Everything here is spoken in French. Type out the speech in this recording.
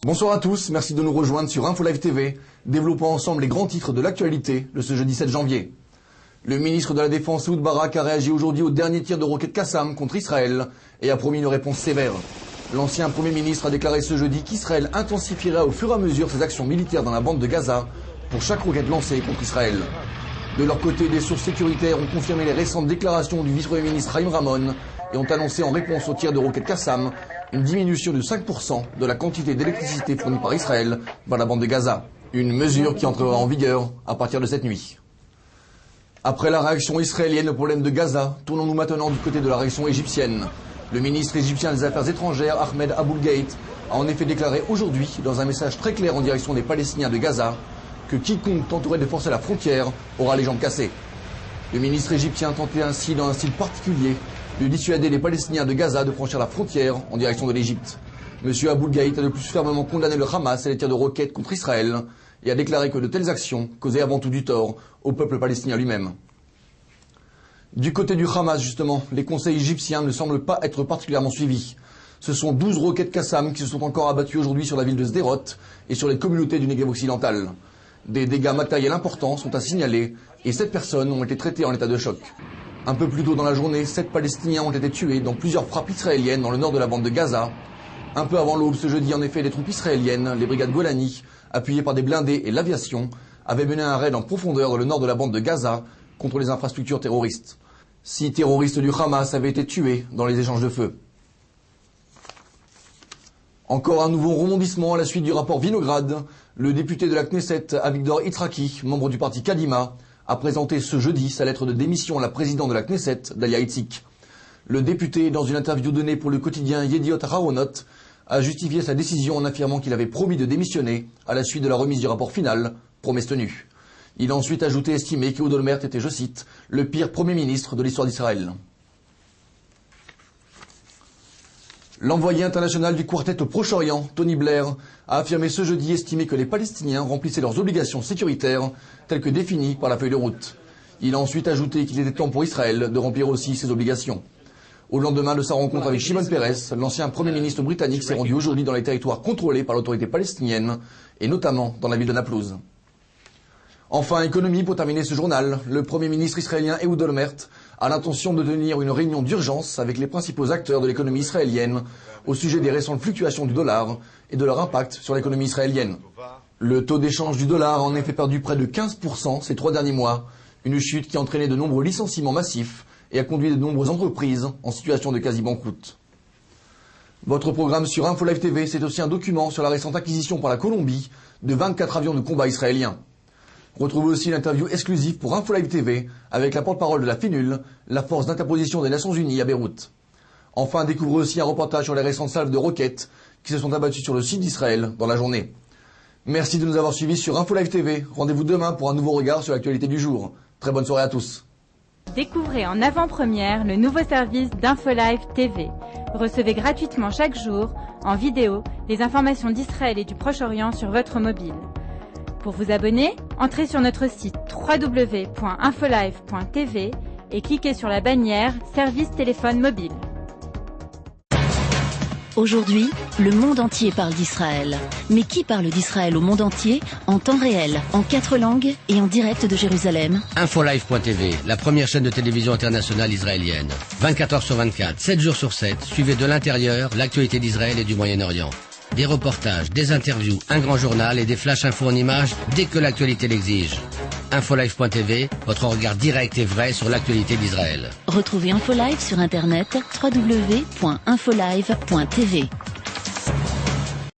Bonsoir à tous, merci de nous rejoindre sur InfoLive TV, développant ensemble les grands titres de l'actualité de ce jeudi 7 janvier. Le ministre de la Défense Ehud Barak a réagi aujourd'hui au dernier tir de roquette Qassam contre Israël et a promis une réponse sévère. L'ancien Premier ministre a déclaré ce jeudi qu'Israël intensifierait au fur et à mesure ses actions militaires dans la bande de Gaza pour chaque roquette lancée contre Israël. De leur côté, des sources sécuritaires ont confirmé les récentes déclarations du vice-premier ministre Haim Ramon et ont annoncé en réponse au tir de roquette Qassam une diminution de 5% de la quantité d'électricité fournie par Israël dans la bande de Gaza. Une mesure qui entrera en vigueur à partir de cette nuit. Après la réaction israélienne au problème de Gaza, tournons-nous maintenant du côté de la réaction égyptienne. Le ministre égyptien des Affaires étrangères, Ahmed Aboulgate, a en effet déclaré aujourd'hui, dans un message très clair en direction des Palestiniens de Gaza, que quiconque tenterait de forcer la frontière aura les jambes cassées. Le ministre égyptien tentait ainsi, dans un style particulier, de dissuader les Palestiniens de Gaza de franchir la frontière en direction de l'Égypte. M. Aboulgate a de plus fermement condamné le Hamas et les tirs de roquettes contre Israël et a déclaré que de telles actions causaient avant tout du tort au peuple palestinien lui-même. Du côté du Hamas, justement, les conseils égyptiens ne semblent pas être particulièrement suivis. Ce sont 12 roquettes Qassam qui se sont encore abattues aujourd'hui sur la ville de Sderot et sur les communautés du Negev occidental. Des dégâts matériels importants sont à signaler et 7 personnes ont été traitées en état de choc. Un peu plus tôt dans la journée, 7 Palestiniens ont été tués dans plusieurs frappes israéliennes dans le nord de la bande de Gaza. Un peu avant l'aube ce jeudi, en effet, les troupes israéliennes, les brigades Golani, appuyées par des blindés et l'aviation, avaient mené un raid en profondeur dans le nord de la bande de Gaza contre les infrastructures terroristes. 6 terroristes du Hamas avaient été tués dans les échanges de feu. Encore un nouveau rebondissement à la suite du rapport Vinograd. Le député de la Knesset, Avigdor Yitzhaki, membre du parti Kadima, a présenté ce jeudi sa lettre de démission à la présidente de la Knesset, Dalia Itzik. Le député, dans une interview donnée pour le quotidien Yediot Aharonot, a justifié sa décision en affirmant qu'il avait promis de démissionner à la suite de la remise du rapport final, promesse tenue. Il a ensuite ajouté estimer qu'Ehud Olmert était, je cite, le pire Premier ministre de l'histoire d'Israël. L'envoyé international du quartet au Proche-Orient, Tony Blair, a affirmé ce jeudi estimer que les Palestiniens remplissaient leurs obligations sécuritaires telles que définies par la feuille de route. Il a ensuite ajouté qu'il était temps pour Israël de remplir aussi ses obligations. Au lendemain de sa rencontre avec Shimon Peres, l'ancien Premier ministre britannique s'est rendu aujourd'hui dans les territoires contrôlés par l'autorité palestinienne, et notamment dans la ville de Naplouse. Enfin, économie pour terminer ce journal, le Premier ministre israélien Ehud Olmert a l'intention de tenir une réunion d'urgence avec les principaux acteurs de l'économie israélienne au sujet des récentes fluctuations du dollar et de leur impact sur l'économie israélienne. Le taux d'échange du dollar a en effet perdu près de 15% ces 3 derniers mois, une chute qui a entraîné de nombreux licenciements massifs et a conduit de nombreuses entreprises en situation de quasi-banqueroute. Votre programme sur InfoLive TV, c'est aussi un document sur la récente acquisition par la Colombie de 24 avions de combat israéliens. Retrouvez aussi l'interview exclusive pour InfoLive TV avec la porte-parole de la FINUL, la force d'interposition des Nations Unies à Beyrouth. Enfin, découvrez aussi un reportage sur les récentes salves de roquettes qui se sont abattues sur le site d'Israël dans la journée. Merci de nous avoir suivis sur InfoLive TV. Rendez-vous demain pour un nouveau regard sur l'actualité du jour. Très bonne soirée à tous. Découvrez en avant-première le nouveau service d'InfoLive TV. Recevez gratuitement chaque jour, en vidéo, les informations d'Israël et du Proche-Orient sur votre mobile. Pour vous abonner, entrez sur notre site www.infolive.tv et cliquez sur la bannière Service téléphone mobile. Aujourd'hui, le monde entier parle d'Israël. Mais qui parle d'Israël au monde entier, en temps réel, en 4 langues et en direct de Jérusalem? InfoLive.tv, la première chaîne de télévision internationale israélienne. 24 heures sur 24, 7 jours sur 7, suivez de l'intérieur l'actualité d'Israël et du Moyen-Orient. Des reportages, des interviews, un grand journal et des flash infos en images dès que l'actualité l'exige. InfoLive.tv, votre regard direct et vrai sur l'actualité d'Israël. Retrouvez InfoLive sur internet www.infolive.tv.